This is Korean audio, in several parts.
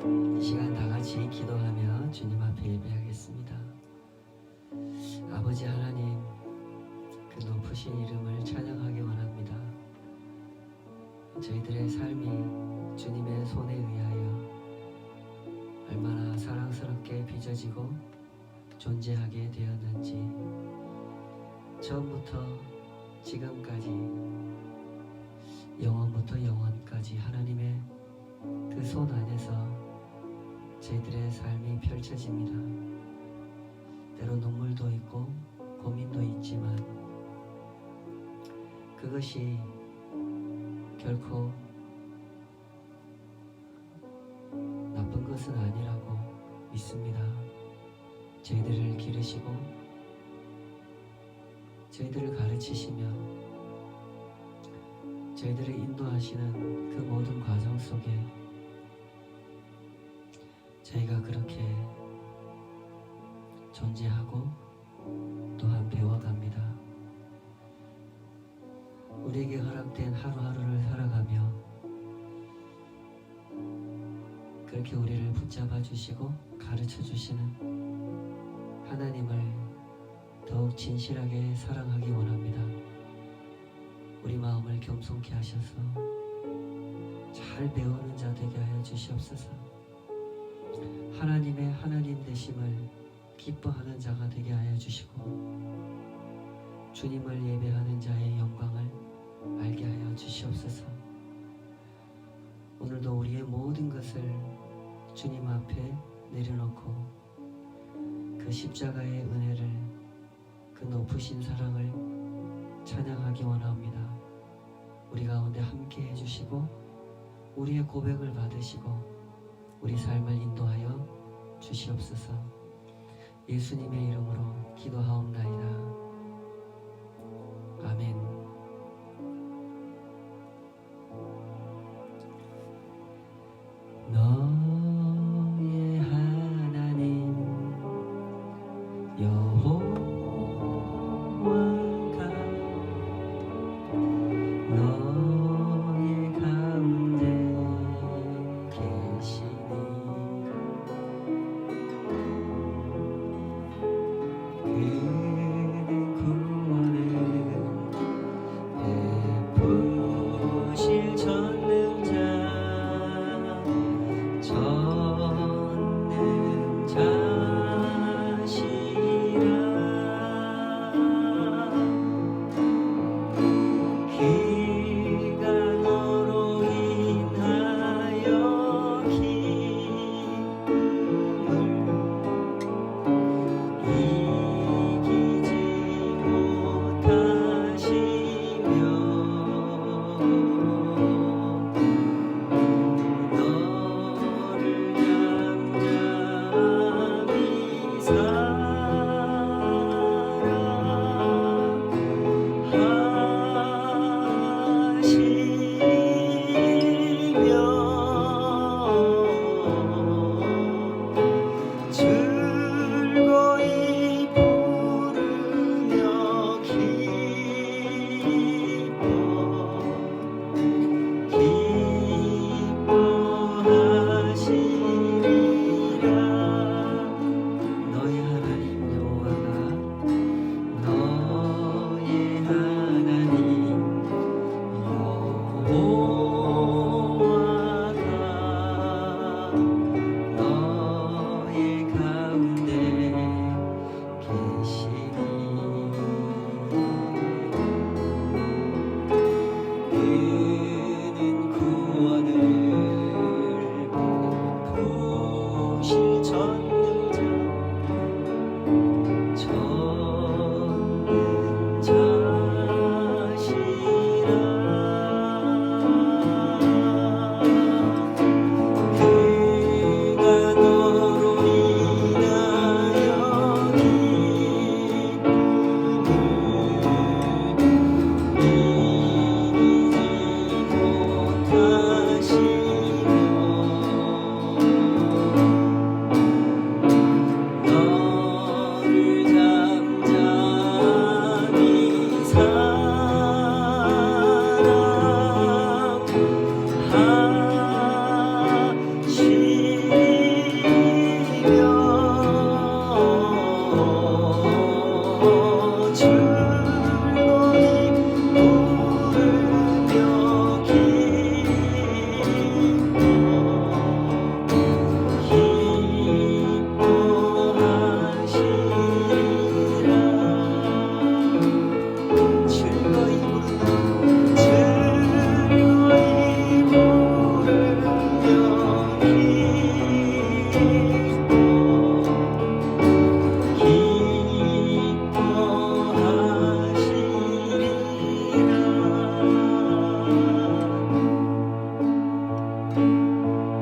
이 시간 다 같이 기도하며 주님 앞에 예배하겠습니다. 아버지 하나님, 그 높으신 이름을 찬양하기 원합니다. 저희들의 삶이 주님의 손에 의하여 얼마나 사랑스럽게 빚어지고 존재하게 되었는지, 처음부터 지금까지 영원부터 영원까지 하나님의 그 손 안에서 저희들의 삶이 펼쳐집니다. 때로 눈물도 있고 고민도 있지만 그것이 결코 나쁜 것은 아니라고 믿습니다. 저희들을 기르시고 저희들을 가르치시며 저희들을 인도하시는 그 모든 과정 속에 저희가 그렇게 존재하고 또한 배워갑니다. 우리에게 허락된 하루하루를 살아가며 그렇게 우리를 붙잡아 주시고 가르쳐 주시는 하나님을 더욱 진실하게 사랑하기 원합니다. 우리 마음을 겸손케 하셔서 잘 배우는 자 되게 하여 주시옵소서. 하나님의 하나님 되심을 기뻐하는 자가 되게 하여 주시고 주님을 예배하는 자의 영광을 알게 하여 주시옵소서. 오늘도 우리의 모든 것을 주님 앞에 내려놓고 그 십자가의 은혜를, 그 높으신 사랑을 찬양하기 원합니다. 우리 가운데 함께 해주시고 우리의 고백을 받으시고 우리 삶을 인도하여 주시옵소서. 예수님의 이름으로 기도하옵나이다. 아멘. 너의 하나님 여호와가 너의 가운데 계시니 그는 구원을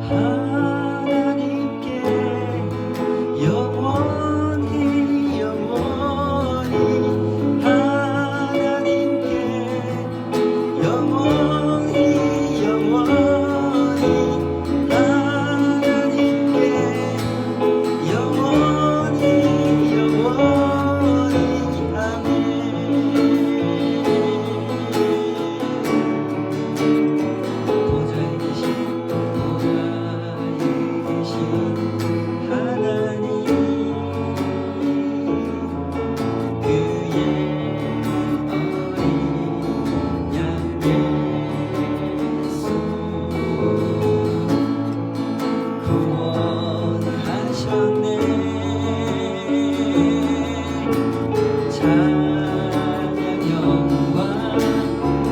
하나님께 영원히 영원히 하나님께 영원히 영원히 하나님께 영원히 영원히 아멘. 보좌에 계신 하나님 그의 어린 양 예수 구원하셨네. 찬양 영광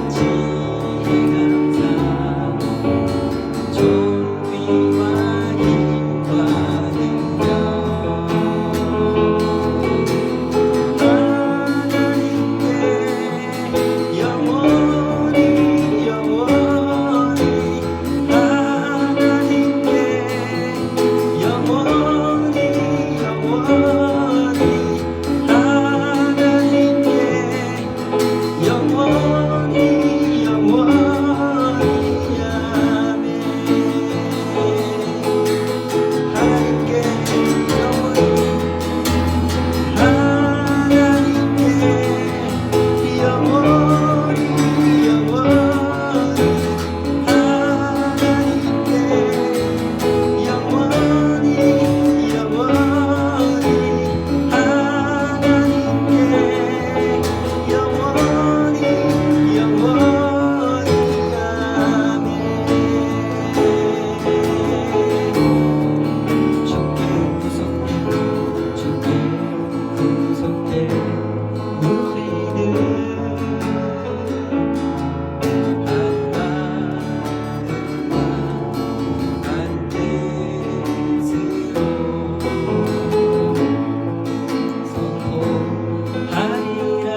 지혜 감사 존귀와 힘과 능력 하나님께 영원히 영원히 하나님께 영원히 영원히 하나님께 영원히 영원히 아멘. 하나님께 영원히 하나님께 영원히 영원히 하나님께 영원히 영원히 하나님께 영원히 영원히 아멘. 주께 구속된 주께 구속된 우리는 한 마음과 한 뜻으로 선포하리라.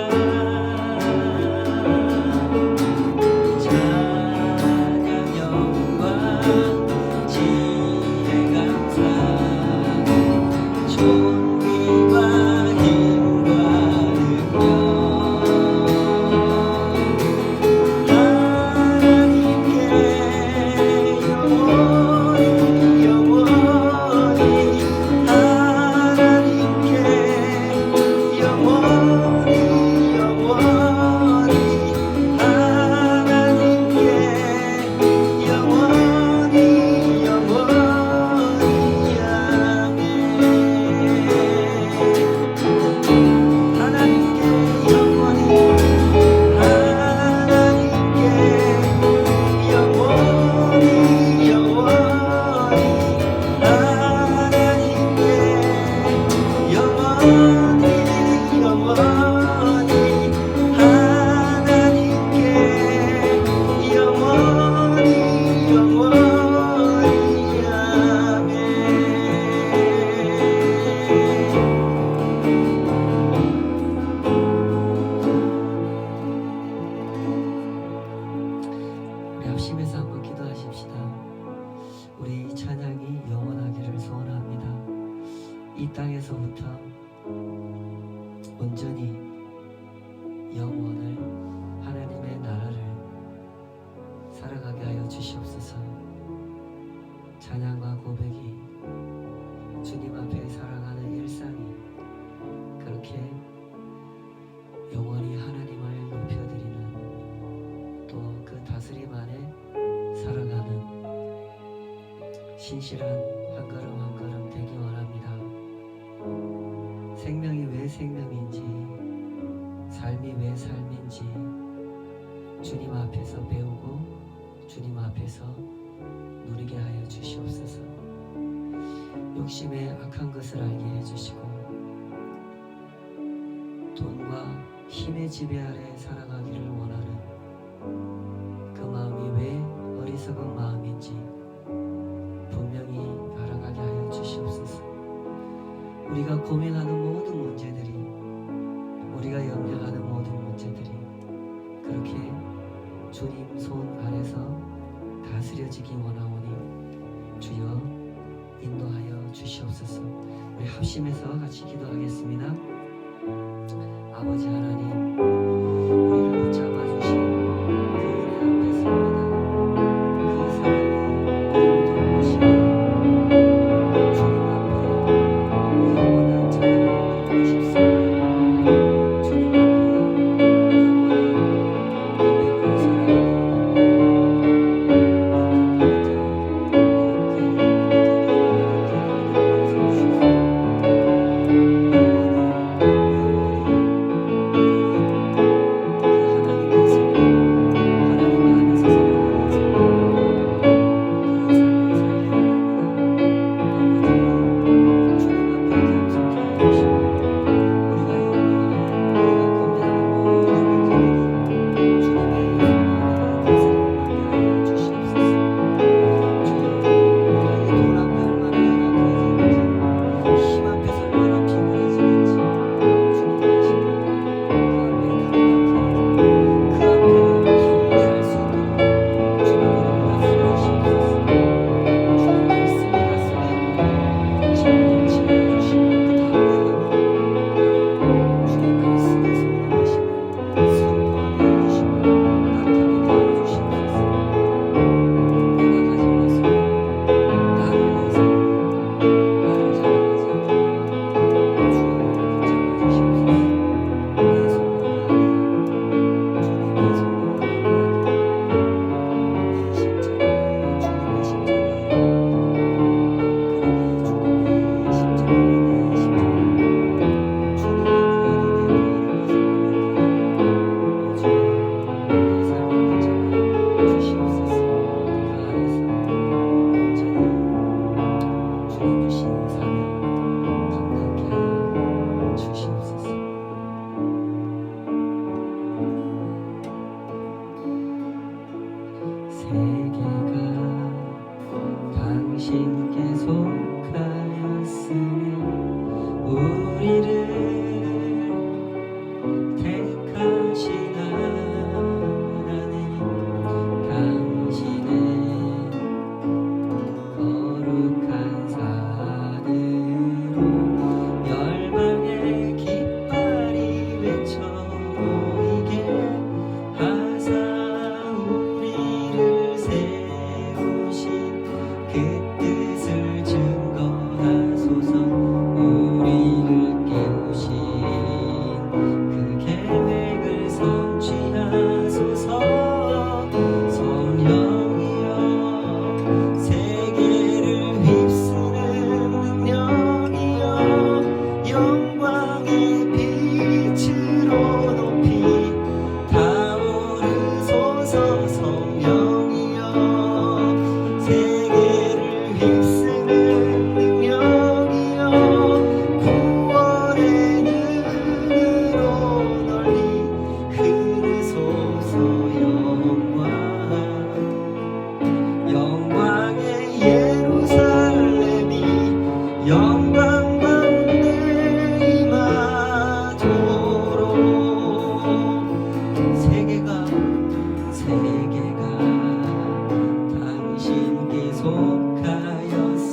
찬양 영광 지혜 감사 존귀와 힘과 능력 하나님께 영원히 영원히 하나님께 영원히 영원히 하나님께 영원히 영원히 아멘. 하나님께 영원히 하나님께 영원히 영원히 하나님께 영원히 영원히 하나님께 영원히 영원히 아멘. 우리 합심해서 한번 기도하십시다. 우리 이 찬양이 영원하기를 소원합니다. 이 땅에서부터 온전히 영원을 하나님의 나라를 살아가게 하여 주시옵소서. 찬양과 고백이 주님 앞에 살아가는 일상이 그렇게 영원히 하나님을 높여드리는 또 그 다스림 안에 살아가는 신실한 한 걸음 한 걸음 되기 원합니다. 생명이 왜 생명인지, 삶이 왜 삶인지 주님 앞에서 배우고 주님 앞에서 누리게 하여 주시옵소서. 욕심의 악한 것을 알게 해주시고 돈과 힘의 지배 아래 살아가기를 원하는 그 마음이 왜 어리석은 마음인지 분명히 알아가게 하여 주시옵소서. 우리가 고민하는 모든 문제들이, 우리가 염려하는 모든 문제들이 그렇게 주님 손 안에서 다스려지기 원하오니 주여 우리 합심해서 같이 기도하겠습니다. 아버지 하나님, 우리를 붙잡아 주신 그 은혜 앞에 섭니다. 그 사랑이 우리를 돌보시고 주님 앞에 영원한 찬양을 드리고 싶습니다. 주님 앞에 영원한 고백으로 당신께 속하였으면 우리를 택하신 하나님, 당신의 거룩한 산으로 열방의 깃발이 외쳐 보이게 하사 우리를 세우신 그 뜻을 증거하소서. 우리를 깨우신 그 계획을 성취하소서. 성령이여, 세계를 휩쓰는 능력이여, 영광의 빛으로 높이 타오르소서. 성령이여, 세계를 휩쓰는 능력이여, 구원의 눈으로 널리 흐르소서. 영광의 예루살렘이 영광만대 임하도록 세계가 당신께 속하였으면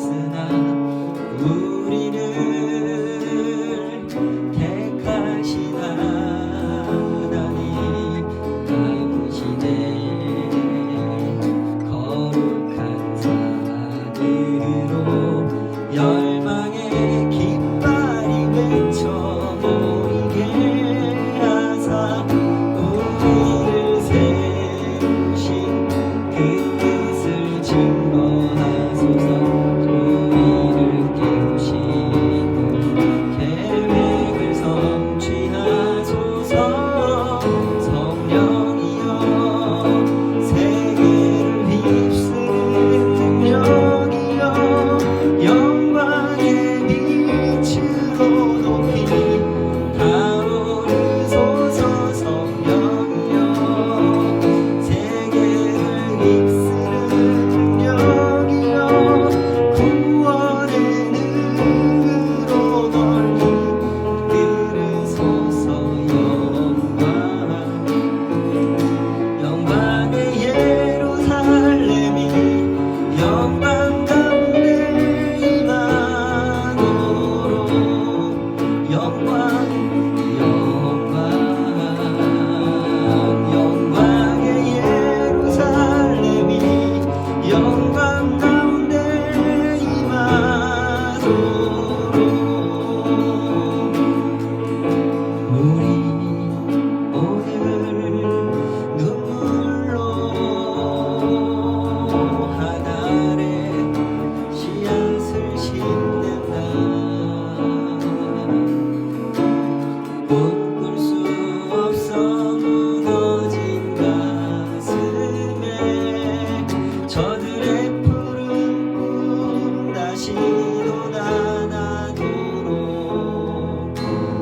없이도 나나도록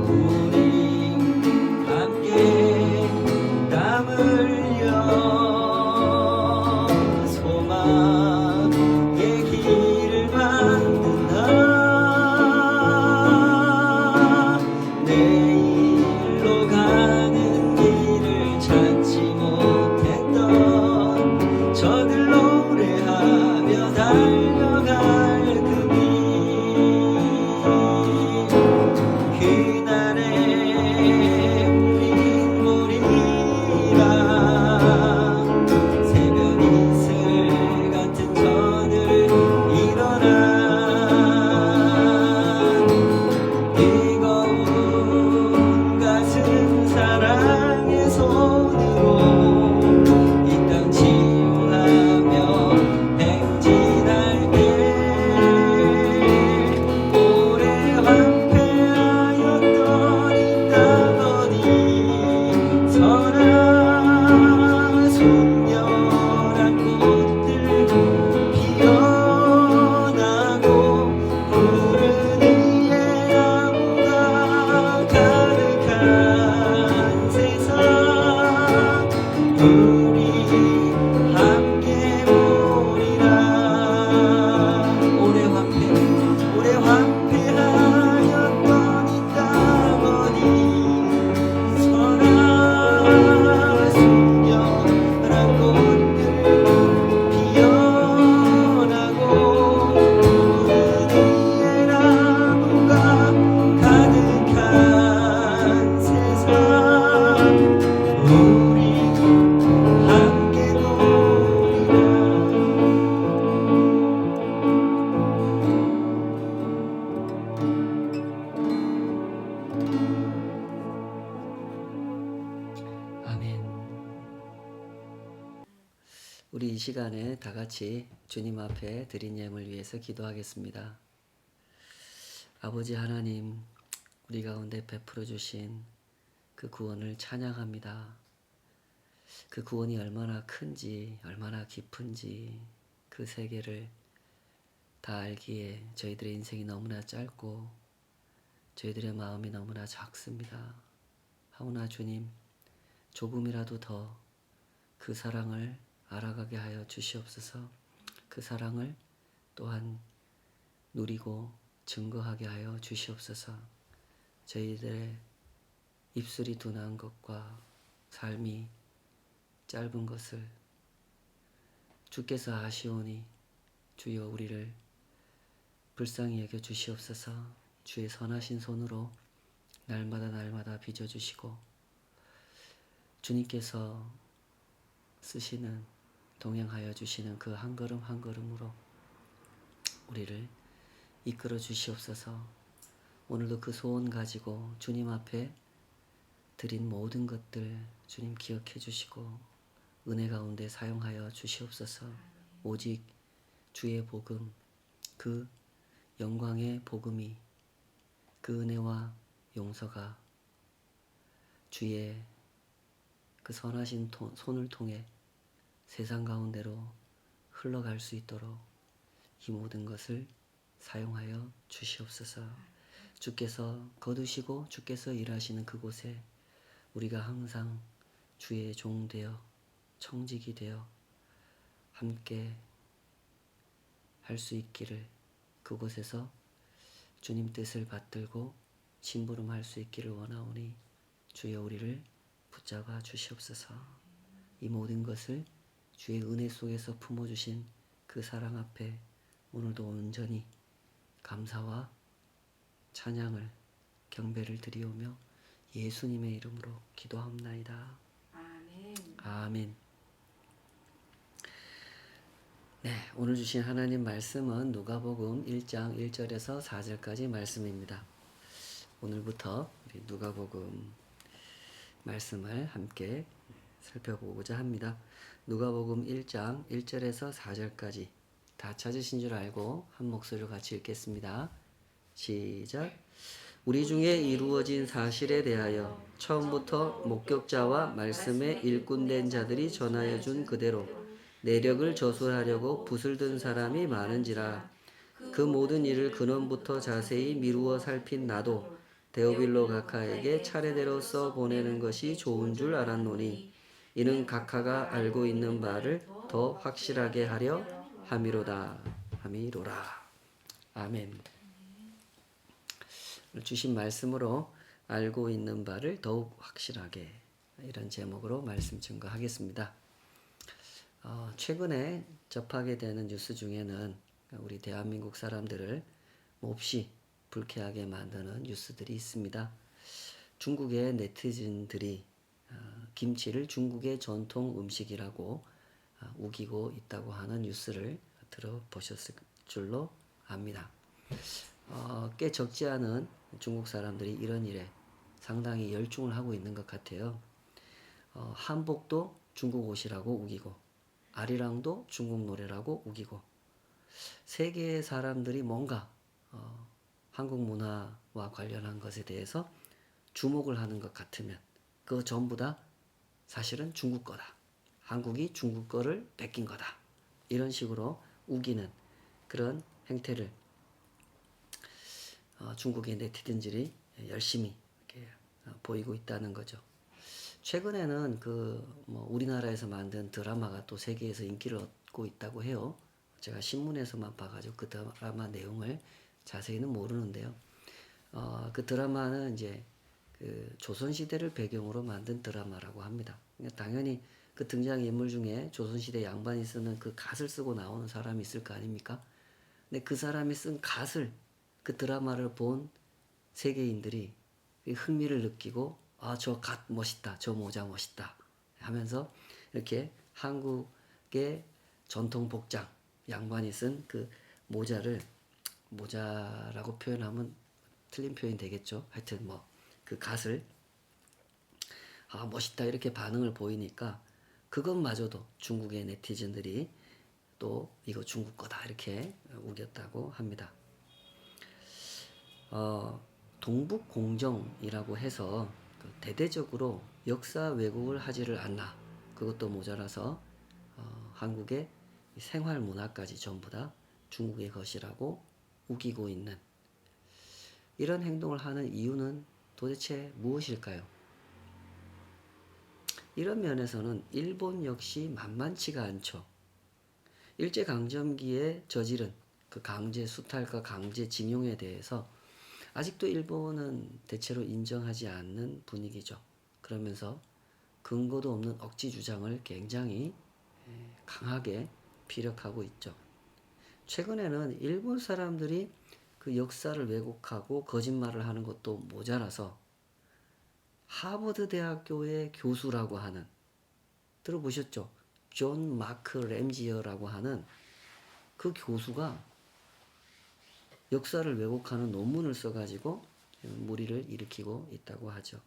우리 함께 땀 흘려 소망의 길을 만든다. 내일로 가는 길을 찾지 못했던 저들 노래하며 달려갈 그 길. 그날에 우린 보리라. 새벽 이슬 같은 저들 일어나 뜨거운 가슴 사랑의 손으로 이 땅 치유하며 행진할게. 오래 황폐하였던 이 땅 어디 서나 순결한 꽃들 피어나고 푸른 이의 나무가 가득한 세상. 우리 함께 보리라. 오래 황폐하였던 이 땅 어디 서나 순결한 꽃들 피어나고 푸른 이의 나무가 가득한 세상. 우리 함께 보리라. 아멘. 우리 이 시간에 다 같이 주님 앞에 드린 예물 위해서 기도하겠습니다. 아버지 하나님, 우리 가운데 베풀어 주신 그 구원을 찬양합니다. 그 구원이 얼마나 큰지, 얼마나 깊은지 그 세계를 다 알기에 저희들의 인생이 너무나 짧고 저희들의 마음이 너무나 작습니다. 하오나 주님, 조금이라도 더 그 사랑을 알아가게 하여 주시옵소서. 그 사랑을 또한 누리고 증거하게 하여 주시옵소서. 저희들의 입술이 둔한 것과 삶이 짧은 것을 주께서 아시오니 주여 우리를 불쌍히 여겨 주시옵소서. 주의 선하신 손으로 날마다 빚어주시고 주님께서 쓰시는 동행하여 주시는 그 한 걸음 한 걸음으로 우리를 이끌어 주시옵소서. 오늘도 그 소원 가지고 주님 앞에 드린 모든 것들 주님 기억해 주시고 은혜 가운데 사용하여 주시옵소서. 오직 주의 복음, 그 영광의 복음이, 그 은혜와 용서가 주의 그 선하신 손을 통해 세상 가운데로 흘러갈 수 있도록 이 모든 것을 사용하여 주시옵소서. 주께서 거두시고 주께서 일하시는 그곳에 우리가 항상 주의 종 되어 청직이 되어 함께 할 수 있기를, 그곳에서 주님 뜻을 받들고 심부름할 수 있기를 원하오니 주여 우리를 붙잡아 주시옵소서. 이 모든 것을 주의 은혜 속에서 품어주신 그 사랑 앞에 오늘도 온전히 감사와 찬양을 경배를 드리오며 예수님의 이름으로 기도합나이다. 아멘. 아멘. 네, 오늘 주신 하나님 말씀은 누가복음 1장 1절에서 4절까지 말씀입니다. 오늘부터 우리 누가복음 말씀을 함께 살펴보고자 합니다. 누가복음 1장 1절에서 4절까지 다 찾으신 줄 알고 한 목소리로 같이 읽겠습니다. 시작. 우리 중에 이루어진 사실에 대하여 처음부터 목격자와 말씀에 일꾼된 자들이 전하여 준 그대로 내력을 저술하려고 붓을 든 사람이 많은지라. 그 모든 일을 근원부터 자세히 미루어 살핀 나도 데오빌로 각하에게 차례대로 써 보내는 것이 좋은 줄 알았노니 이는 각하가 알고 있는 바를 더 확실하게 하려 함이로다. 함이로라. 아멘. 주신 말씀으로 알고 있는 바를 더욱 확실하게, 이런 제목으로 말씀 증거하겠습니다. 최근에 접하게 되는 뉴스 중에는 우리 대한민국 사람들을 몹시 불쾌하게 만드는 뉴스들이 있습니다. 중국의 네티즌들이 김치를 중국의 전통 음식이라고 우기고 있다고 하는 뉴스를 들어보셨을 줄로 압니다. 꽤 적지 않은 중국 사람들이 이런 일에 상당히 열중을 하고 있는 것 같아요. 한복도 중국 옷이라고 우기고, 아리랑도 중국 노래라고 우기고, 세계의 사람들이 뭔가 한국 문화와 관련한 것에 대해서 주목을 하는 것 같으면 그거 전부 다 사실은 중국 거다. 한국이 중국 거를 뺏긴 거다. 이런 식으로 우기는 그런 행태를 중국의 네티즌들이 열심히 이렇게 보이고 있다는 거죠. 최근에는 우리나라에서 만든 드라마가 또 세계에서 인기를 얻고 있다고 해요. 제가 신문에서만 봐가지고 그 드라마 내용을 자세히는 모르는데요. 그 드라마는 이제 그 조선시대를 배경으로 만든 드라마라고 합니다. 당연히 그 등장인물 중에 조선시대 양반이 쓰는 그 갓을 쓰고 나오는 사람이 있을 거 아닙니까? 근데 그 사람이 쓴 갓을, 그 드라마를 본 세계인들이 흥미를 느끼고, 저 갓 멋있다, 저 모자 멋있다 하면서 이렇게 한국의 전통 복장, 양반이 쓴 그 모자라고 표현하면 틀린 표현이 되겠죠. 하여튼 그 갓을 멋있다 이렇게 반응을 보이니까 그것마저도 중국의 네티즌들이 또 이거 중국 거다 이렇게 우겼다고 합니다. 동북공정이라고 해서 대대적으로 역사 왜곡을 하지를 않나, 그것도 모자라서 한국의 생활 문화까지 전부 다 중국의 것이라고 우기고 있는 이런 행동을 하는 이유는 도대체 무엇일까요? 이런 면에서는 일본 역시 만만치가 않죠. 일제강점기에 저지른 그 강제 수탈과 강제 징용에 대해서 아직도 일본은 대체로 인정하지 않는 분위기죠. 그러면서 근거도 없는 억지 주장을 굉장히 강하게 피력하고 있죠. 최근에는 일본 사람들이 그 역사를 왜곡하고 거짓말을 하는 것도 모자라서 하버드 대학교의 교수라고 하는, 들어보셨죠? 존 마크 램지어라고 하는 그 교수가 역사를 왜곡하는 논문을 써가지고 물의를 일으키고 있다고 하죠.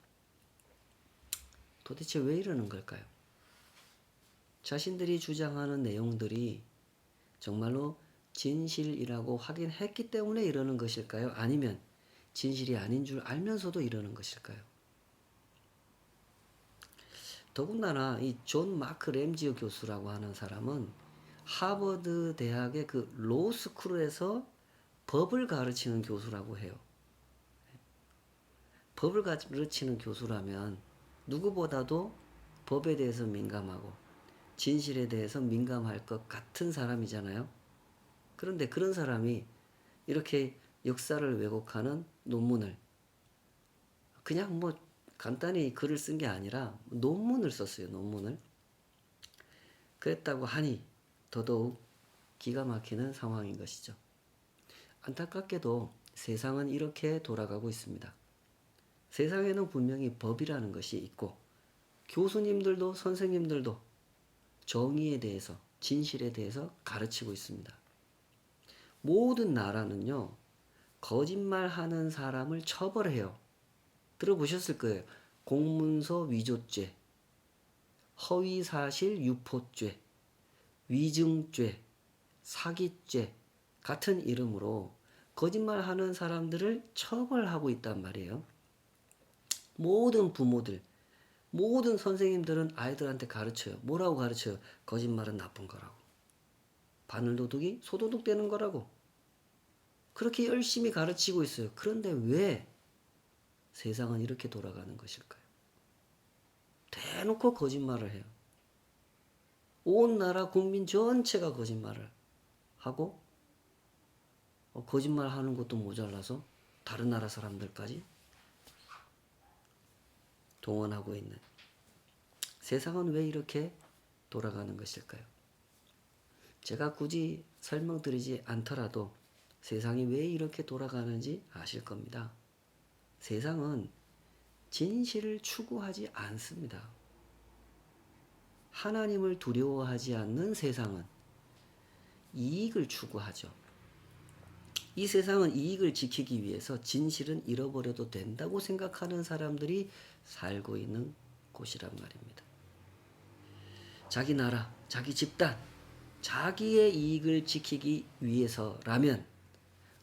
도대체 왜 이러는 걸까요? 자신들이 주장하는 내용들이 정말로 진실이라고 확인했기 때문에 이러는 것일까요? 아니면 진실이 아닌 줄 알면서도 이러는 것일까요? 더군다나 이 존 마크 램지어 교수라고 하는 사람은 하버드 대학의 그 로스쿨에서 법을 가르치는 교수라고 해요. 법을 가르치는 교수라면 누구보다도 법에 대해서 민감하고 진실에 대해서 민감할 것 같은 사람이잖아요. 그런데 그런 사람이 이렇게 역사를 왜곡하는 논문을, 그냥 간단히 글을 쓴 게 아니라 논문을 썼어요. 논문을. 그랬다고 하니 더더욱 기가 막히는 상황인 것이죠. 안타깝게도 세상은 이렇게 돌아가고 있습니다. 세상에는 분명히 법이라는 것이 있고 교수님들도 선생님들도 정의에 대해서, 진실에 대해서 가르치고 있습니다. 모든 나라는요, 거짓말하는 사람을 처벌해요. 들어보셨을 거예요. 공문서 위조죄, 허위사실 유포죄, 위증죄, 사기죄 같은 이름으로 거짓말하는 사람들을 처벌하고 있단 말이에요. 모든 부모들, 모든 선생님들은 아이들한테 가르쳐요. 뭐라고 가르쳐요? 거짓말은 나쁜 거라고. 바늘도둑이 소도둑 되는 거라고. 그렇게 열심히 가르치고 있어요. 그런데 왜 세상은 이렇게 돌아가는 것일까요? 대놓고 거짓말을 해요. 온 나라 국민 전체가 거짓말을 하고 거짓말하는 것도 모자라서 다른 나라 사람들까지 동원하고 있는 세상은 왜 이렇게 돌아가는 것일까요? 제가 굳이 설명드리지 않더라도 세상이 왜 이렇게 돌아가는지 아실 겁니다. 세상은 진실을 추구하지 않습니다. 하나님을 두려워하지 않는 세상은 이익을 추구하죠. 이 세상은 이익을 지키기 위해서 진실은 잃어버려도 된다고 생각하는 사람들이 살고 있는 곳이란 말입니다. 자기 나라, 자기 집단, 자기의 이익을 지키기 위해서라면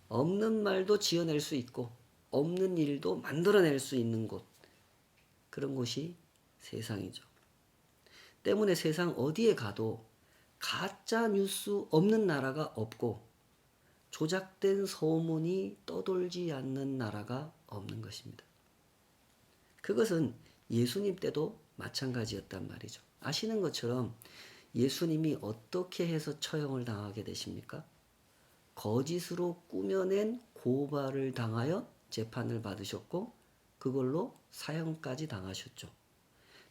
없는 말도 지어낼 수 있고 없는 일도 만들어낼 수 있는 곳, 그런 곳이 세상이죠. 때문에 세상 어디에 가도 가짜 뉴스 없는 나라가 없고 조작된 소문이 떠돌지 않는 나라가 없는 것입니다. 그것은 예수님 때도 마찬가지였단 말이죠. 아시는 것처럼 예수님이 어떻게 해서 처형을 당하게 되십니까? 거짓으로 꾸며낸 고발을 당하여 재판을 받으셨고 그걸로 사형까지 당하셨죠.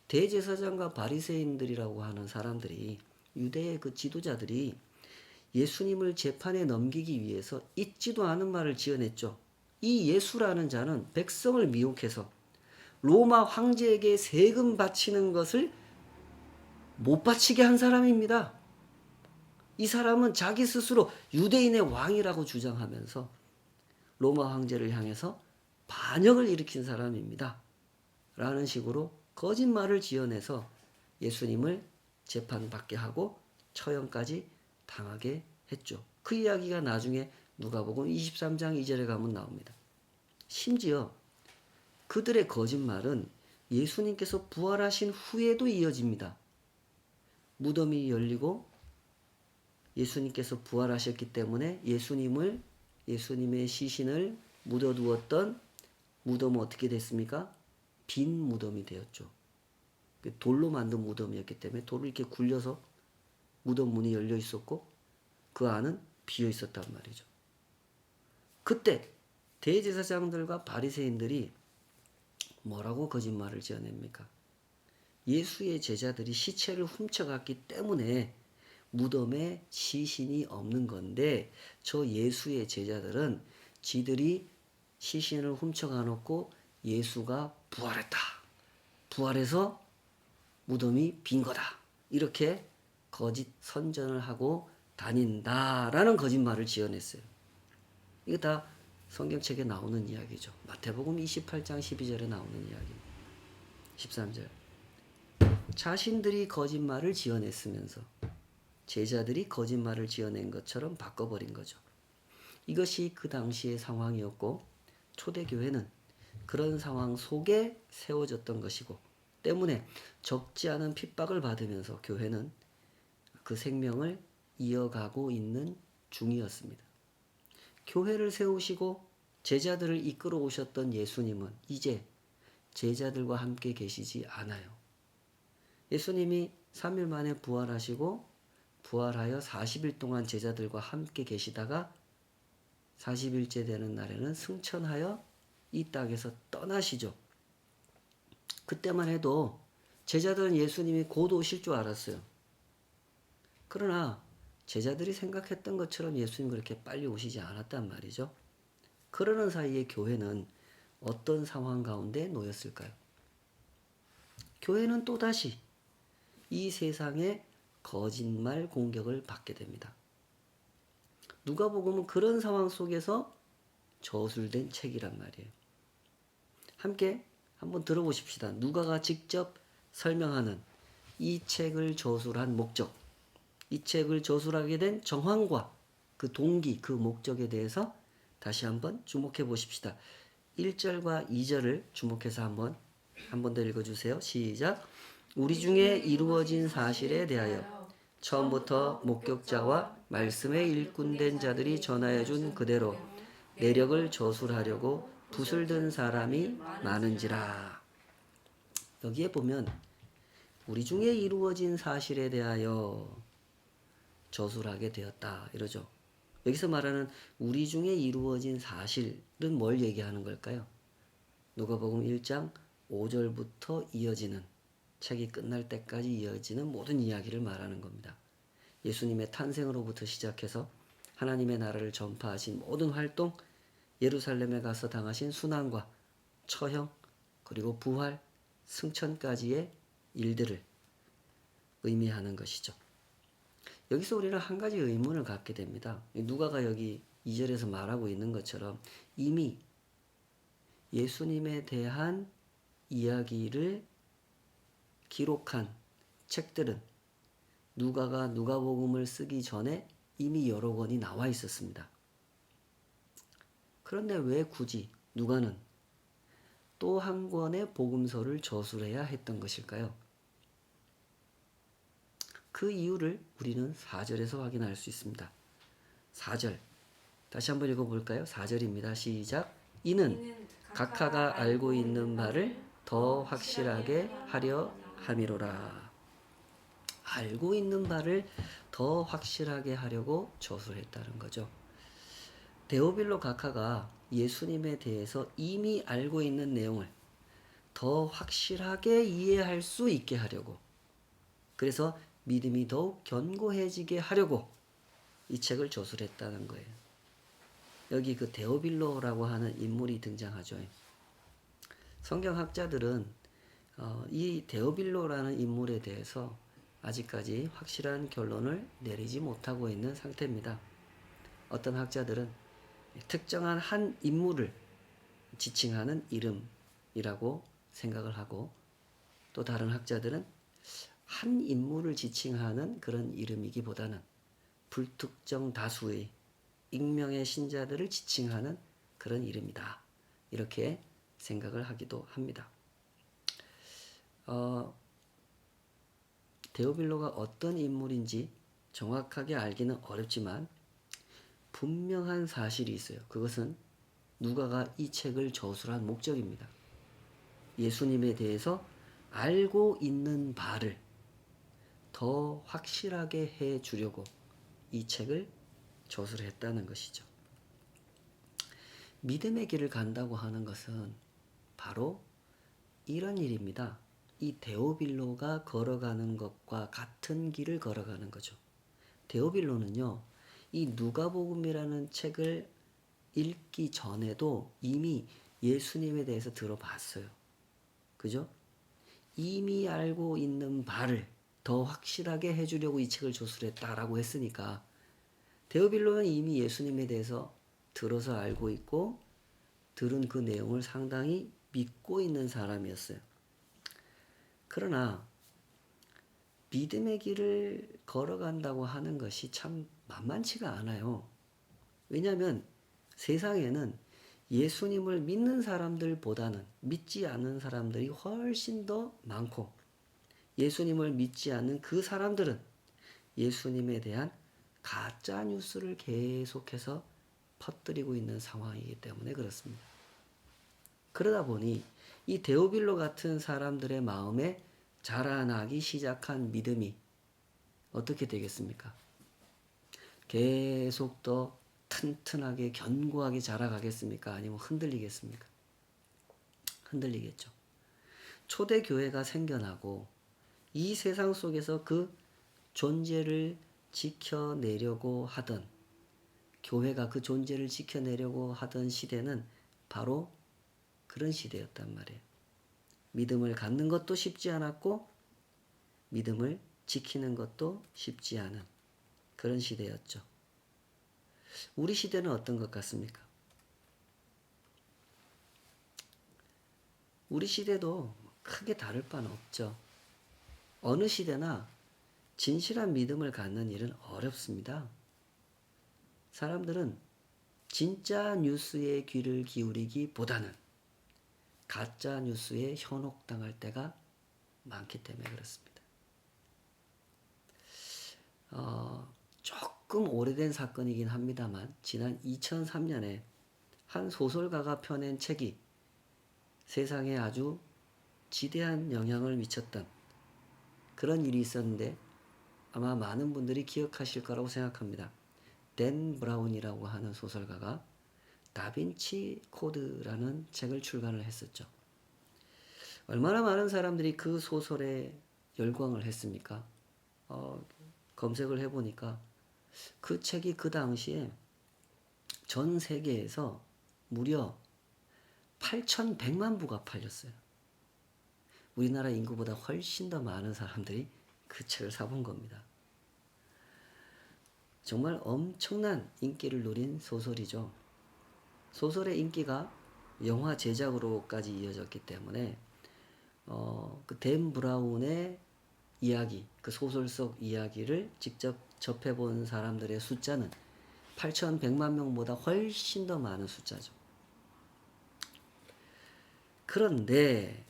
대제사장과 바리새인들이라고 하는 사람들이, 유대의 그 지도자들이 예수님을 재판에 넘기기 위해서 있지도 않은 말을 지어냈죠. 이 예수라는 자는 백성을 미혹해서 로마 황제에게 세금 바치는 것을 못 바치게 한 사람입니다. 이 사람은 자기 스스로 유대인의 왕이라고 주장하면서 로마 황제를 향해서 반역을 일으킨 사람입니다. 라는 식으로 거짓말을 지어내서 예수님을 재판받게 하고 처형까지 당하게 했죠. 그 이야기가 나중에 누가복음 23장 2절에 가면 나옵니다. 심지어 그들의 거짓말은 예수님께서 부활하신 후에도 이어집니다. 무덤이 열리고 예수님께서 부활하셨기 때문에 예수님의 시신을 묻어두었던 무덤은 어떻게 됐습니까? 빈 무덤이 되었죠. 돌로 만든 무덤이었기 때문에 돌을 이렇게 굴려서 무덤 문이 열려 있었고 그 안은 비어 있었단 말이죠. 그때 대제사장들과 바리새인들이 뭐라고 거짓말을 지어냅니까? 예수의 제자들이 시체를 훔쳐갔기 때문에 무덤에 시신이 없는 건데 저 예수의 제자들은 지들이 시신을 훔쳐가 놓고 예수가 부활했다. 부활해서 무덤이 빈 거다. 이렇게 거짓 선전을 하고 다닌다라는 거짓말을 지어냈어요. 이거 다 성경책에 나오는 이야기죠. 마태복음 28장 12절에 나오는 이야기입니다. 13절. 자신들이 거짓말을 지어냈으면서 제자들이 거짓말을 지어낸 것처럼 바꿔버린 거죠. 이것이 그 당시의 상황이었고 초대교회는 그런 상황 속에 세워졌던 것이고 때문에 적지 않은 핍박을 받으면서 교회는 그 생명을 이어가고 있는 중이었습니다. 교회를 세우시고 제자들을 이끌어 오셨던 예수님은 이제 제자들과 함께 계시지 않아요. 예수님이 3일 만에 부활하시고 부활하여 40일 동안 제자들과 함께 계시다가 40일째 되는 날에는 승천하여 이 땅에서 떠나시죠. 그때만 해도 제자들은 예수님이 곧 오실 줄 알았어요. 그러나 제자들이 생각했던 것처럼 예수님 그렇게 빨리 오시지 않았단 말이죠. 그러는 사이에 교회는 어떤 상황 가운데 놓였을까요? 교회는 또다시 이 세상의 거짓말 공격을 받게 됩니다. 누가복음은 그런 상황 속에서 저술된 책이란 말이에요. 함께 한번 들어보십시다. 누가가 직접 설명하는 이 책을 저술한 목적, 이 책을 저술하게 된 정황과 그 동기, 그 목적에 대해서 다시 한번 주목해 보십시다. 1절과 2절을 주목해서 한번 더 읽어주세요. 시작. 우리 중에 이루어진 사실에 대하여 처음부터 목격자와 말씀에 일꾼된 자들이 전하여 준 그대로 내력을 저술하려고 붓을 든 사람이 많은지라. 여기에 보면 우리 중에 이루어진 사실에 대하여 저술하게 되었다 이러죠. 여기서 말하는 우리 중에 이루어진 사실은 뭘 얘기하는 걸까요? 누가복음 1장 5절부터 이어지는, 책이 끝날 때까지 이어지는 모든 이야기를 말하는 겁니다. 예수님의 탄생으로부터 시작해서 하나님의 나라를 전파하신 모든 활동, 예루살렘에 가서 당하신 순환과 처형, 그리고 부활, 승천까지의 일들을 의미하는 것이죠. 여기서 우리는 한 가지 의문을 갖게 됩니다. 누가가 여기 2절에서 말하고 있는 것처럼 이미 예수님에 대한 이야기를 기록한 책들은 누가가 누가복음을 쓰기 전에 이미 여러 권이 나와 있었습니다. 그런데 왜 굳이 누가는 또 한 권의 복음서를 저술해야 했던 것일까요? 그 이유를 우리는 4절에서 확인할 수 있습니다. 4절 다시 한번 읽어볼까요? 4절입니다. 시작. 이는 각하가 알고 있는 바를 더 확실하게 하려 함이로라. 알고 있는 바를 더 확실하게 하려고 저술했다는 거죠. 데오빌로 각하가 예수님에 대해서 이미 알고 있는 내용을 더 확실하게 이해할 수 있게 하려고, 그래서 믿음이 더욱 견고해지게 하려고 이 책을 저술했다는 거예요. 여기 그 데오빌로라고 하는 인물이 등장하죠. 성경학자들은 이 데오빌로라는 인물에 대해서 아직까지 확실한 결론을 내리지 못하고 있는 상태입니다. 어떤 학자들은 특정한 한 인물을 지칭하는 이름이라고 생각을 하고, 또 다른 학자들은 한 인물을 지칭하는 그런 이름이기보다는 불특정 다수의 익명의 신자들을 지칭하는 그런 이름이다, 이렇게 생각을 하기도 합니다. 데오빌로가 어떤 인물인지 정확하게 알기는 어렵지만 분명한 사실이 있어요. 그것은 누가가 이 책을 저술한 목적입니다. 예수님에 대해서 알고 있는 바를 더 확실하게 해 주려고 이 책을 저술했다는 것이죠. 믿음의 길을 간다고 하는 것은 바로 이런 일입니다. 이 데오빌로가 걸어가는 것과 같은 길을 걸어가는 거죠. 데오빌로는요, 이 누가복음이라는 책을 읽기 전에도 이미 예수님에 대해서 들어봤어요. 그죠? 이미 알고 있는 바를 더 확실하게 해주려고 이 책을 저술했다라고 했으니까 데오빌로는 이미 예수님에 대해서 들어서 알고 있고 들은 그 내용을 상당히 믿고 있는 사람이었어요. 그러나 믿음의 길을 걸어간다고 하는 것이 참 만만치가 않아요. 왜냐하면 세상에는 예수님을 믿는 사람들보다는 믿지 않는 사람들이 훨씬 더 많고, 예수님을 믿지 않는 그 사람들은 예수님에 대한 가짜 뉴스를 계속해서 퍼뜨리고 있는 상황이기 때문에 그렇습니다. 그러다 보니 이 데오빌로 같은 사람들의 마음에 자라나기 시작한 믿음이 어떻게 되겠습니까? 계속 더 튼튼하게 견고하게 자라가겠습니까? 아니면 흔들리겠습니까? 흔들리겠죠. 초대교회가 생겨나고 이 세상 속에서 그 존재를 지켜내려고 하던, 교회가 그 존재를 지켜내려고 하던 시대는 바로 그런 시대였단 말이에요. 믿음을 갖는 것도 쉽지 않았고 믿음을 지키는 것도 쉽지 않은 그런 시대였죠. 우리 시대는 어떤 것 같습니까? 우리 시대도 크게 다를 바는 없죠. 어느 시대나 진실한 믿음을 갖는 일은 어렵습니다. 사람들은 진짜 뉴스에 귀를 기울이기보다는 가짜 뉴스에 현혹당할 때가 많기 때문에 그렇습니다. 조금 오래된 사건이긴 합니다만 지난 2003년에 한 소설가가 펴낸 책이 세상에 아주 지대한 영향을 미쳤던 그런 일이 있었는데 아마 많은 분들이 기억하실 거라고 생각합니다. 댄 브라운이라고 하는 소설가가 다빈치 코드라는 책을 출간을 했었죠. 얼마나 많은 사람들이 그 소설에 열광을 했습니까? 검색을 해보니까 그 책이 그 당시에 전 세계에서 무려 8,100만 부가 팔렸어요. 우리나라 인구보다 훨씬 더 많은 사람들이 그 책을 사본 겁니다. 정말 엄청난 인기를 누린 소설이죠. 소설의 인기가 영화 제작으로까지 이어졌기 때문에 그 댄 브라운의 이야기, 그 소설 속 이야기를 직접 접해본 사람들의 숫자는 8,100만 명보다 훨씬 더 많은 숫자죠. 그런데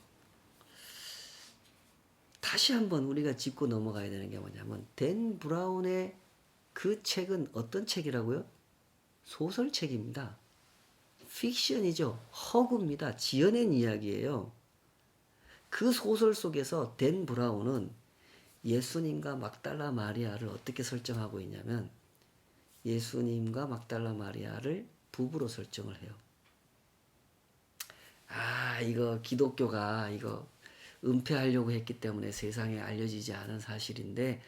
다시 한번 우리가 짚고 넘어가야 되는 게 뭐냐면 댄 브라운의 그 책은 어떤 책이라고요? 소설책입니다. 픽션이죠. 허구입니다. 지어낸 이야기예요. 그 소설 속에서 댄 브라운은 예수님과 막달라 마리아를 어떻게 설정하고 있냐면 예수님과 막달라 마리아를 부부로 설정을 해요. 이거 기독교가 이거 은폐하려고 했기 때문에 세상에 알려지지 않은 사실인데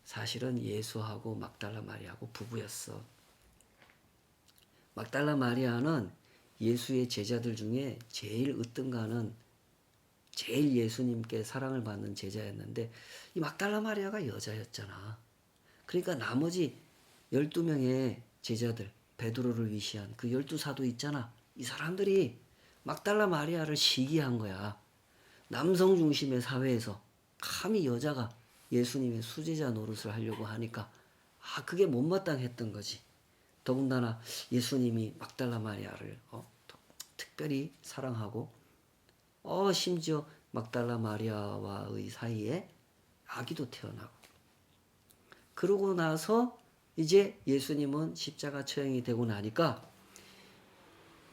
사실은 예수하고 막달라 마리아하고 부부였어. 막달라 마리아는 예수의 제자들 중에 제일 으뜸가는 제일 예수님께 사랑을 받는 제자였는데 이 막달라 마리아가 여자였잖아. 그러니까 나머지 12명의 제자들 베드로를 위시한 그 12사도 있잖아. 이 사람들이 막달라 마리아를 시기한 거야. 남성 중심의 사회에서 감히 여자가 예수님의 수제자 노릇을 하려고 하니까 그게 못마땅했던 거지. 더군다나 예수님이 막달라 마리아를 특별히 사랑하고 심지어 막달라 마리아와의 사이에 아기도 태어나고 그러고 나서 이제 예수님은 십자가 처형이 되고 나니까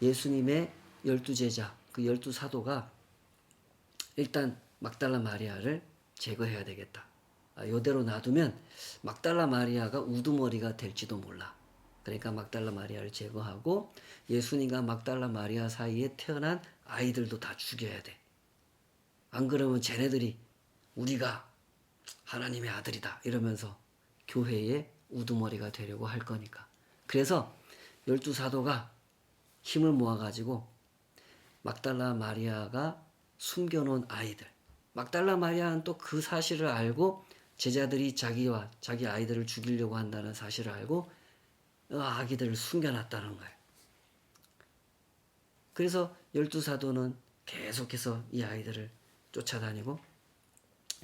예수님의 12제자 그 12사도가 일단 막달라 마리아를 제거해야 되겠다. 이대로 놔두면 막달라 마리아가 우두머리가 될지도 몰라. 그러니까 막달라 마리아를 제거하고 예수님과 막달라 마리아 사이에 태어난 아이들도 다 죽여야 돼. 안 그러면 쟤네들이 우리가 하나님의 아들이다 이러면서 교회의 우두머리가 되려고 할 거니까. 그래서 12사도가 힘을 모아가지고 막달라 마리아가 숨겨놓은 아이들. 막달라 마리아는 또 그 사실을 알고 제자들이 자기 아이들을 죽이려고 한다는 사실을 알고 아기들을 숨겨놨다는 거예요. 그래서 12사도는 계속해서 이 아이들을 쫓아다니고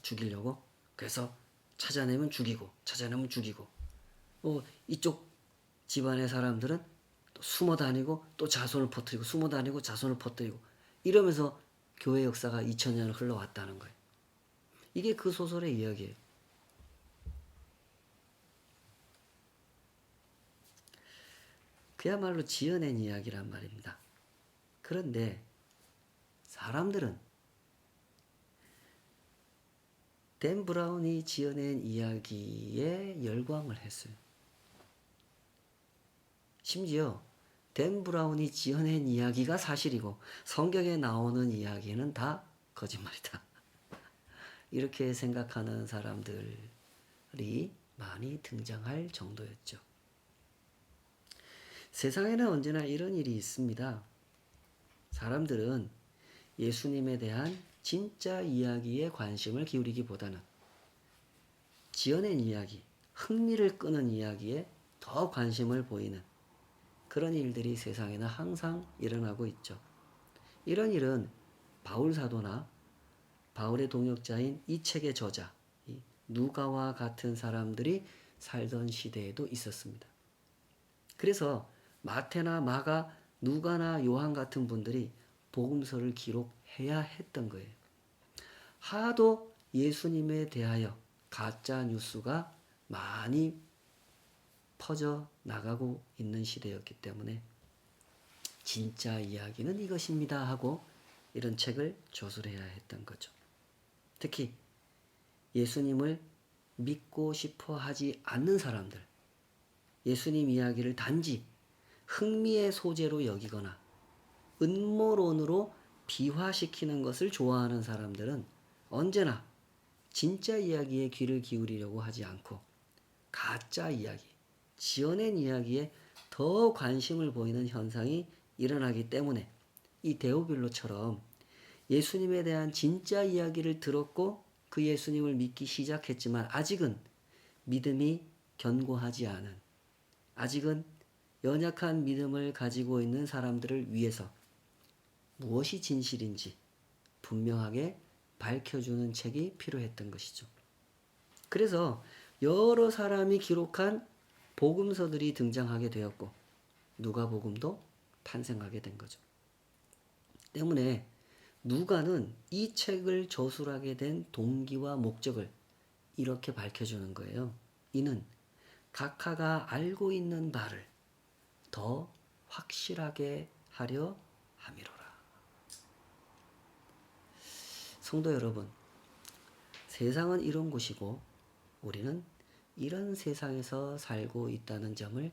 죽이려고 그래서 찾아내면 죽이고 찾아내면 죽이고 이쪽 집안의 사람들은 또 숨어다니고 또 자손을 퍼뜨리고 숨어다니고 자손을 퍼뜨리고 이러면서 교회 역사가 2000년을 흘러왔다는 거예요. 이게 그 소설의 이야기예요. 그야말로 지어낸 이야기란 말입니다. 그런데 사람들은 댄 브라운이 지어낸 이야기에 열광을 했어요. 심지어 댄 브라운이 지어낸 이야기가 사실이고 성경에 나오는 이야기는 다 거짓말이다. 이렇게 생각하는 사람들이 많이 등장할 정도였죠. 세상에는 언제나 이런 일이 있습니다. 사람들은 예수님에 대한 진짜 이야기에 관심을 기울이기보다는 지어낸 이야기, 흥미를 끄는 이야기에 더 관심을 보이는 그런 일들이 세상에는 항상 일어나고 있죠. 이런 일은 바울 사도나 바울의 동역자인 이 책의 저자 누가와 같은 사람들이 살던 시대에도 있었습니다. 그래서 마태나 마가, 누가나 요한 같은 분들이 복음서를 기록해야 했던 거예요. 하도 예수님에 대하여 가짜 뉴스가 많이 퍼져 나가고 있는 시대였기 때문에 진짜 이야기는 이것입니다 하고 이런 책을 저술해야 했던 거죠. 특히 예수님을 믿고 싶어 하지 않는 사람들, 예수님 이야기를 단지 흥미의 소재로 여기거나 음모론으로 비화시키는 것을 좋아하는 사람들은 언제나 진짜 이야기에 귀를 기울이려고 하지 않고 가짜 이야기, 지어낸 이야기에 더 관심을 보이는 현상이 일어나기 때문에 이 데오빌로처럼 예수님에 대한 진짜 이야기를 들었고 그 예수님을 믿기 시작했지만 아직은 믿음이 견고하지 않은, 아직은 연약한 믿음을 가지고 있는 사람들을 위해서 무엇이 진실인지 분명하게 밝혀주는 책이 필요했던 것이죠. 그래서 여러 사람이 기록한 복음서들이 등장하게 되었고 누가복음도 탄생하게 된 거죠. 때문에 누가는 이 책을 저술하게 된 동기와 목적을 이렇게 밝혀주는 거예요. 이는 각하가 알고 있는 바를 더 확실하게 하려 함이로라. 성도 여러분, 세상은 이런 곳이고 우리는 이런 세상에서 살고 있다는 점을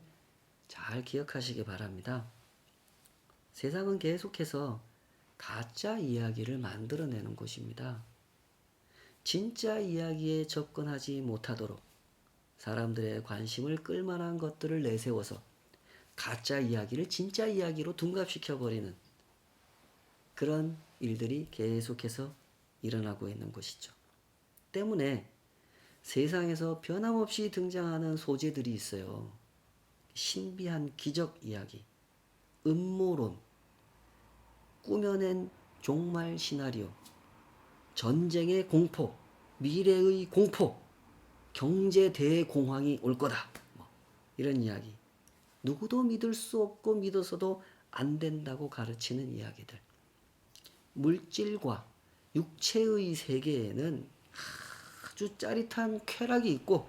잘 기억하시기 바랍니다. 세상은 계속해서 가짜 이야기를 만들어내는 곳입니다. 진짜 이야기에 접근하지 못하도록 사람들의 관심을 끌만한 것들을 내세워서 가짜 이야기를 진짜 이야기로 둔갑시켜버리는 그런 일들이 계속해서 일어나고 있는 것이죠. 때문에 세상에서 변함없이 등장하는 소재들이 있어요. 신비한 기적 이야기, 음모론, 꾸며낸 종말 시나리오, 전쟁의 공포, 미래의 공포, 경제 대공황이 올 거다. 이런 이야기. 누구도 믿을 수 없고 믿어서도 안 된다고 가르치는 이야기들. 물질과 육체의 세계에는 아주 짜릿한 쾌락이 있고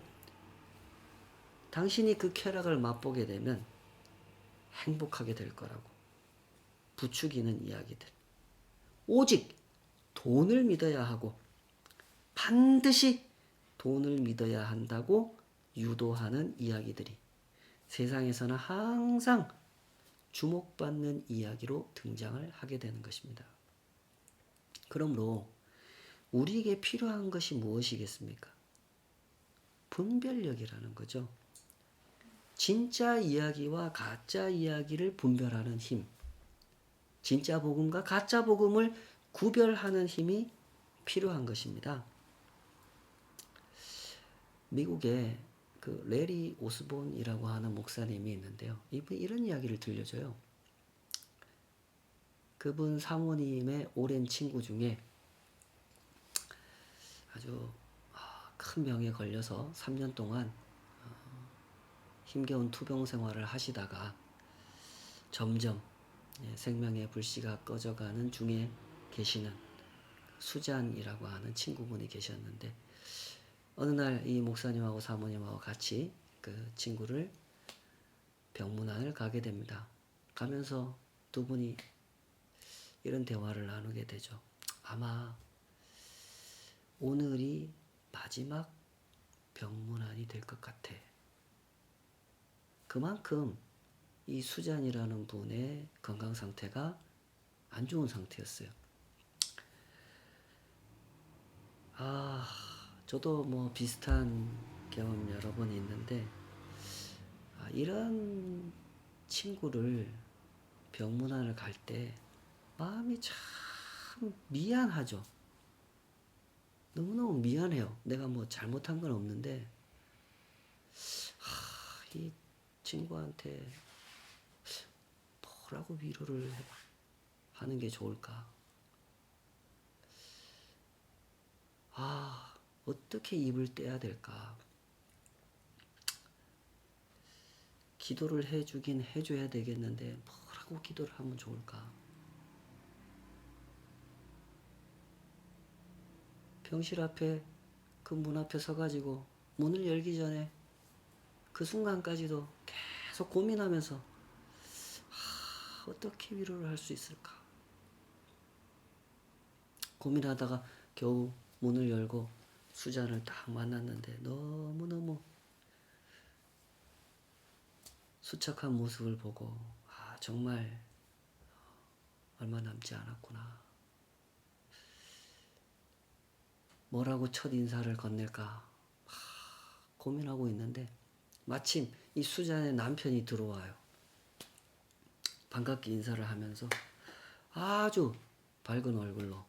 당신이 그 쾌락을 맛보게 되면 행복하게 될 거라고 부추기는 이야기들. 오직 돈을 믿어야 하고 반드시 돈을 믿어야 한다고 유도하는 이야기들이 세상에서는 항상 주목받는 이야기로 등장을 하게 되는 것입니다. 그러므로 우리에게 필요한 것이 무엇이겠습니까? 분별력이라는 거죠. 진짜 이야기와 가짜 이야기를 분별하는 힘, 진짜 복음과 가짜 복음을 구별하는 힘이 필요한 것입니다. 미국에 그 레리 오스본이라고 하는 목사님이 있는데요. 이분이 이런 이야기를 들려줘요. 그분 사모님의 오랜 친구 중에 아주 큰 병에 걸려서 3년 동안 힘겨운 투병 생활을 하시다가 점점 생명의 불씨가 꺼져가는 중에 계시는 수잔이라고 하는 친구분이 계셨는데 어느 날 이 목사님하고 사모님하고 같이 그 친구를 병문안을 가게 됩니다. 가면서 두 분이 이런 대화를 나누게 되죠. 아마 오늘이 마지막 병문안이 될 것 같아. 그만큼 이 수잔이라는 분의 건강 상태가 안 좋은 상태였어요. 저도 뭐 비슷한 경험 여러 번 있는데, 이런 친구를 병문안을 갈 때 마음이 참 미안하죠. 너무너무 미안해요. 내가 뭐 잘못한 건 없는데, 이 친구한테 뭐라고 위로를 하는 게 좋을까? 어떻게 입을 떼야 될까? 기도를 해주긴 해줘야 되겠는데 뭐라고 기도를 하면 좋을까? 병실 앞에 그 문 앞에 서가지고 문을 열기 전에 그 순간까지도 계속 고민하면서 어떻게 위로를 할 수 있을까? 고민하다가 겨우 문을 열고 수잔을 딱 만났는데 너무너무 수척한 모습을 보고 정말 얼마 남지 않았구나. 뭐라고 첫 인사를 건넬까 고민하고 있는데 마침 이 수잔의 남편이 들어와요. 반갑게 인사를 하면서 아주 밝은 얼굴로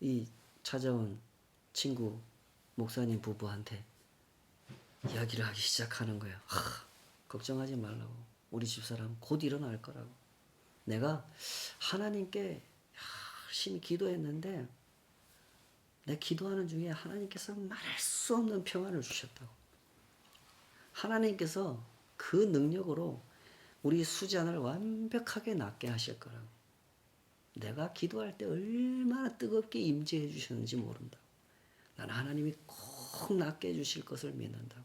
이 찾아온 친구 목사님 부부한테 이야기를 하기 시작하는 거예요. 걱정하지 말라고. 우리 집사람 곧 일어날 거라고. 내가 하나님께 열심히 기도했는데 내 기도하는 중에 하나님께서 말할 수 없는 평안을 주셨다고. 하나님께서 그 능력으로 우리 수잔을 완벽하게 낫게 하실 거라고. 내가 기도할 때 얼마나 뜨겁게 임재해 주셨는지 모른다. 나는 하나님이 꼭 낫게 해주실 것을 믿는다고.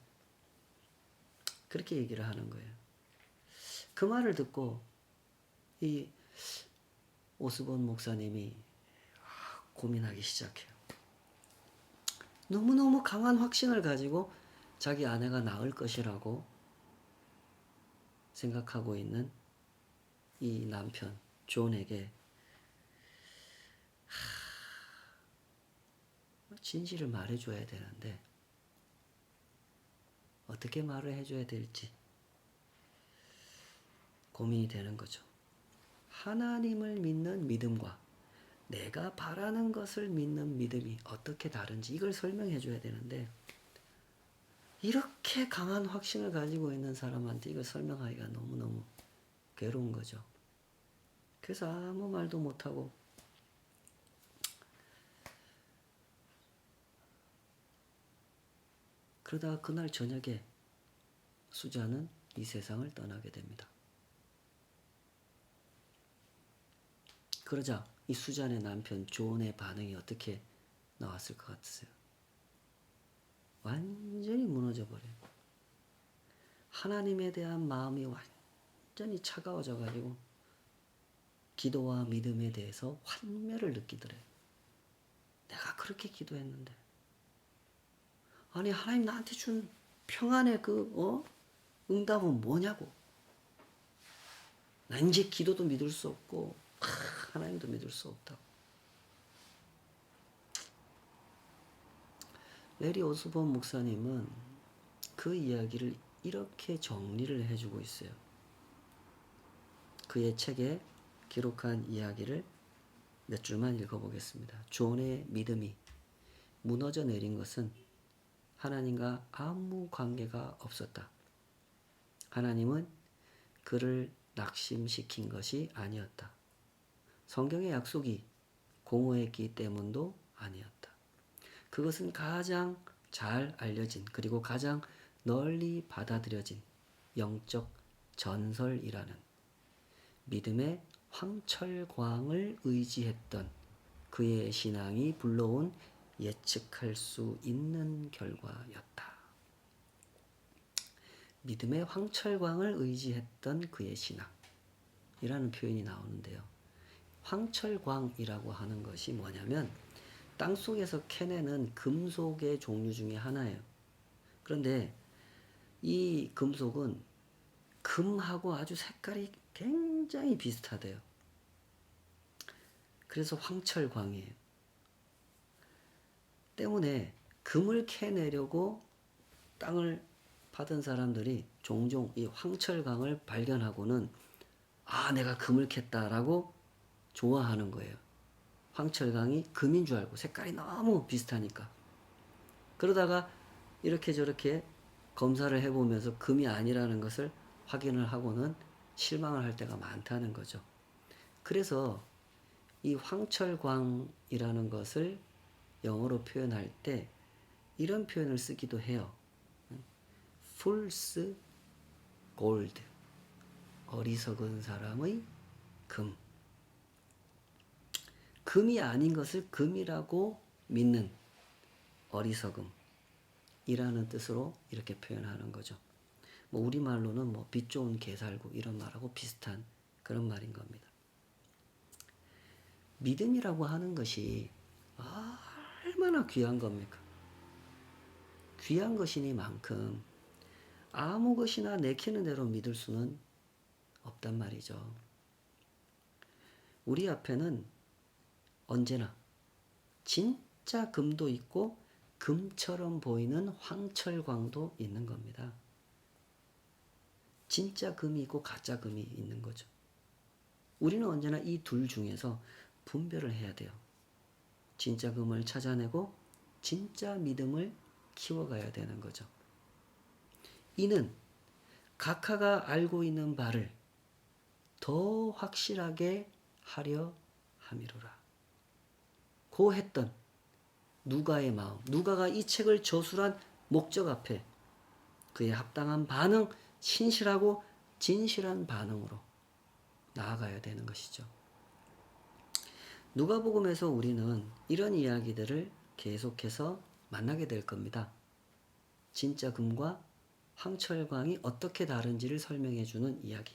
그렇게 얘기를 하는 거예요. 그 말을 듣고 이 오스본 목사님이 고민하기 시작해요. 너무너무 강한 확신을 가지고 자기 아내가 나을 것이라고 생각하고 있는 이 남편 존에게 진실을 말해줘야 되는데 어떻게 말을 해줘야 될지 고민이 되는 거죠. 하나님을 믿는 믿음과 내가 바라는 것을 믿는 믿음이 어떻게 다른지 이걸 설명해 줘야 되는데 이렇게 강한 확신을 가지고 있는 사람한테 이걸 설명하기가 너무너무 괴로운 거죠. 그래서 아무 말도 못하고 그러다가 그날 저녁에 수잔은 이 세상을 떠나게 됩니다. 그러자 이 수잔의 남편 존의 반응이 어떻게 나왔을 것 같으세요? 완전히 무너져 버려요. 하나님에 대한 마음이 완전히 차가워져 가지고 기도와 믿음에 대해서 환멸을 느끼더래요. 내가 그렇게 기도했는데 아니 하나님 나한테 준 평안의 응답은 뭐냐고. 나 이제 기도도 믿을 수 없고 하나님도 믿을 수 없다고. 레리 오스본 목사님은 그 이야기를 이렇게 정리를 해주고 있어요. 그의 책에 기록한 이야기를 몇 줄만 읽어보겠습니다. 존의 믿음이 무너져 내린 것은 하나님과 아무 관계가 없었다. 하나님은 그를 낙심시킨 것이 아니었다. 성경의 약속이 공허했기 때문도 아니었다. 그것은 가장 잘 알려진 그리고 가장 널리 받아들여진 영적 전설이라는 믿음의 황철광을 의지했던 그의 신앙이 불러온 예측할 수 있는 결과였다. 믿음의 황철광을 의지했던 그의 신앙이라는 표현이 나오는데요. 황철광이라고 하는 것이 뭐냐면 땅속에서 캐내는 금속의 종류 중에 하나예요. 그런데 이 금속은 금하고 아주 색깔이 굉장히 비슷하대요. 그래서 황철광이에요. 때문에 금을 캐내려고 땅을 파던 사람들이 종종 이 황철광을 발견하고는 내가 금을 캤다라고 좋아하는 거예요. 황철광이 금인 줄 알고 색깔이 너무 비슷하니까. 그러다가 이렇게 저렇게 검사를 해보면서 금이 아니라는 것을 확인을 하고는 실망을 할 때가 많다는 거죠. 그래서 이 황철광이라는 것을 영어로 표현할 때 이런 표현을 쓰기도 해요. Fool's gold. 어리석은 사람의 금. 금이 아닌 것을 금이라고 믿는 어리석음이라는 뜻으로 이렇게 표현하는 거죠. 뭐 우리말로는 뭐 빛 좋은 개살구 이런 말하고 비슷한 그런 말인 겁니다. 믿음이라고 하는 것이 얼마나 귀한 겁니까? 귀한 것이니만큼 아무 것이나 내키는 대로 믿을 수는 없단 말이죠. 우리 앞에는 언제나 진짜 금도 있고 금처럼 보이는 황철광도 있는 겁니다. 진짜 금이 있고 가짜 금이 있는 거죠. 우리는 언제나 이 둘 중에서 분별을 해야 돼요. 진짜 금을 찾아내고 진짜 믿음을 키워가야 되는 거죠. 이는 각하가 알고 있는 바를 더 확실하게 하려 함이로라. 고 했던 누가의 마음, 누가가 이 책을 저술한 목적 앞에 그의 합당한 반응, 신실하고 진실한 반응으로 나아가야 되는 것이죠. 누가복음에서 우리는 이런 이야기들을 계속해서 만나게 될 겁니다. 진짜 금과 황철광이 어떻게 다른지를 설명해 주는 이야기.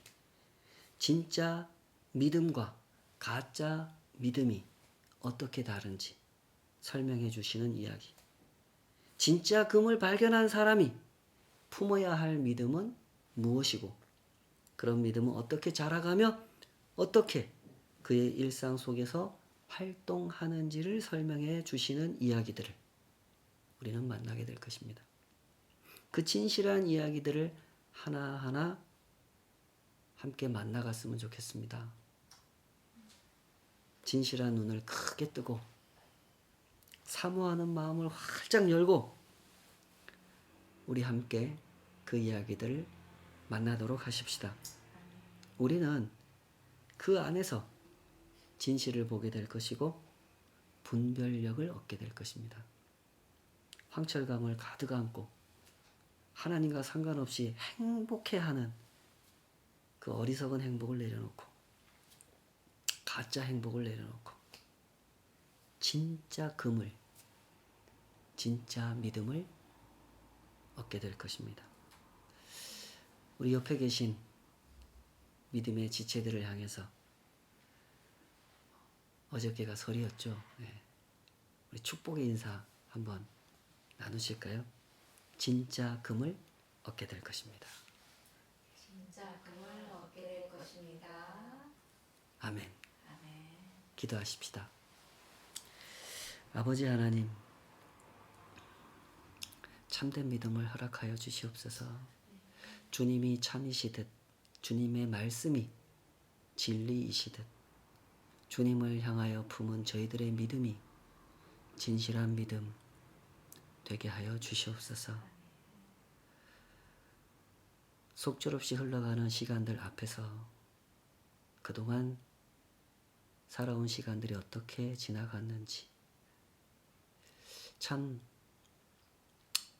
진짜 믿음과 가짜 믿음이 어떻게 다른지 설명해 주시는 이야기. 진짜 금을 발견한 사람이 품어야 할 믿음은 무엇이고 그런 믿음은 어떻게 자라가며 어떻게 그의 일상 속에서 활동하는지를 설명해 주시는 이야기들을 우리는 만나게 될 것입니다. 그 진실한 이야기들을 하나하나 함께 만나갔으면 좋겠습니다. 진실한 눈을 크게 뜨고 사모하는 마음을 활짝 열고 우리 함께 그 이야기들을 만나도록 하십시다. 우리는 그 안에서 진실을 보게 될 것이고 분별력을 얻게 될 것입니다. 황철감을 가득 안고 하나님과 상관없이 행복해하는 그 어리석은 행복을 내려놓고 가짜 행복을 내려놓고 진짜 금을 진짜 믿음을 얻게 될 것입니다. 우리 옆에 계신 믿음의 지체들을 향해서 어저께가 설이었죠. 네. 우리 축복의 인사 한번 나누실까요? 진짜 금을 얻게 될 것입니다. 진짜 금을 얻게 될 것입니다. 아멘. 아멘. 기도하십시다. 아버지 하나님, 참된 믿음을 허락하여 주시옵소서. 주님이 참이시듯 주님의 말씀이 진리이시듯 주님을 향하여 품은 저희들의 믿음이 진실한 믿음 되게 하여 주시옵소서. 속절없이 흘러가는 시간들 앞에서 그동안 살아온 시간들이 어떻게 지나갔는지 참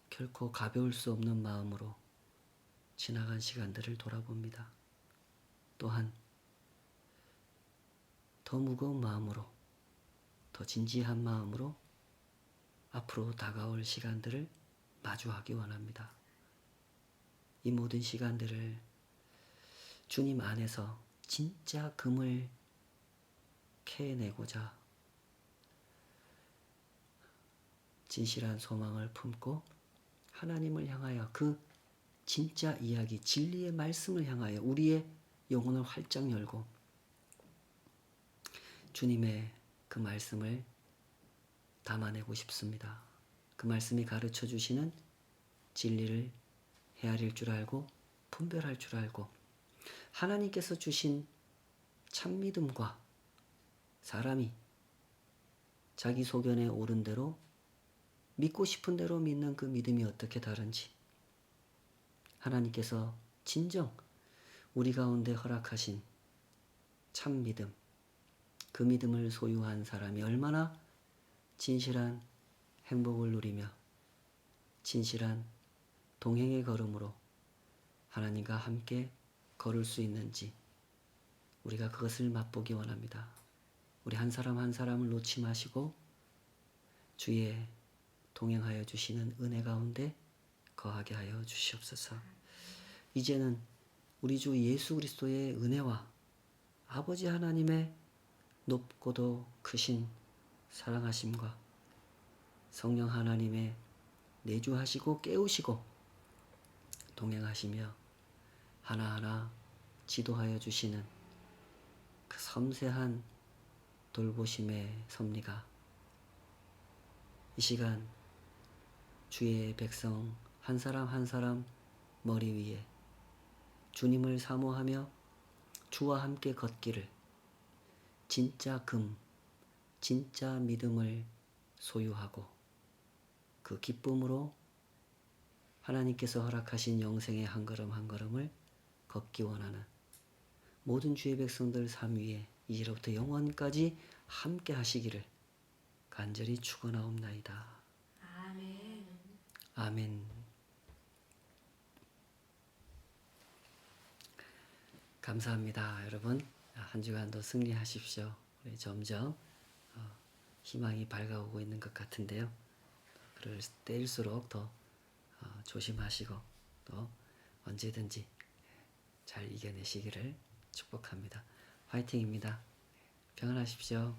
결코 가벼울 수 없는 마음으로 지나간 시간들을 돌아봅니다. 또한 더 무거운 마음으로, 더 진지한 마음으로 앞으로 다가올 시간들을 마주하기 원합니다. 이 모든 시간들을 주님 안에서 진짜 금을 캐내고자 진실한 소망을 품고 하나님을 향하여 그 진짜 이야기, 진리의 말씀을 향하여 우리의 영혼을 활짝 열고 주님의 그 말씀을 담아내고 싶습니다. 그 말씀이 가르쳐 주시는 진리를 헤아릴 줄 알고 분별할 줄 알고 하나님께서 주신 참믿음과 사람이 자기 소견에 옳은 대로 믿고 싶은 대로 믿는 그 믿음이 어떻게 다른지 하나님께서 진정 우리 가운데 허락하신 참 믿음, 그 믿음을 소유한 사람이 얼마나 진실한 행복을 누리며 진실한 동행의 걸음으로 하나님과 함께 걸을 수 있는지 우리가 그것을 맛보기 원합니다. 우리 한 사람 한 사람을 놓지 마시고 주의 동행하여 주시는 은혜 가운데 거하게 하여 주시옵소서. 이제는 우리 주 예수 그리스도의 은혜와 아버지 하나님의 높고도 크신 사랑하심과 성령 하나님의 내주하시고 깨우시고 동행하시며 하나하나 지도하여 주시는 그 섬세한 돌보심의 섭리가 이 시간 주의 백성 한 사람 한 사람 머리 위에 주님을 사모하며 주와 함께 걷기를 진짜 진짜 믿음을 소유하고 그 기쁨으로 하나님께서 허락하신 영생의 한 걸음 한 걸음을 걷기 원하는 모든 주의 백성들 삶 위에 이제로부터 영원까지 함께 하시기를 간절히 축원하옵나이다. 아멘. 아멘. 감사합니다. 여러분 한 주간도 승리하십시오. 우리 점점 희망이 밝아오고 있는 것 같은데요. 그럴 때일수록 더 조심하시고 또 언제든지 잘 이겨내시기를 축복합니다. 화이팅입니다. 평안하십시오.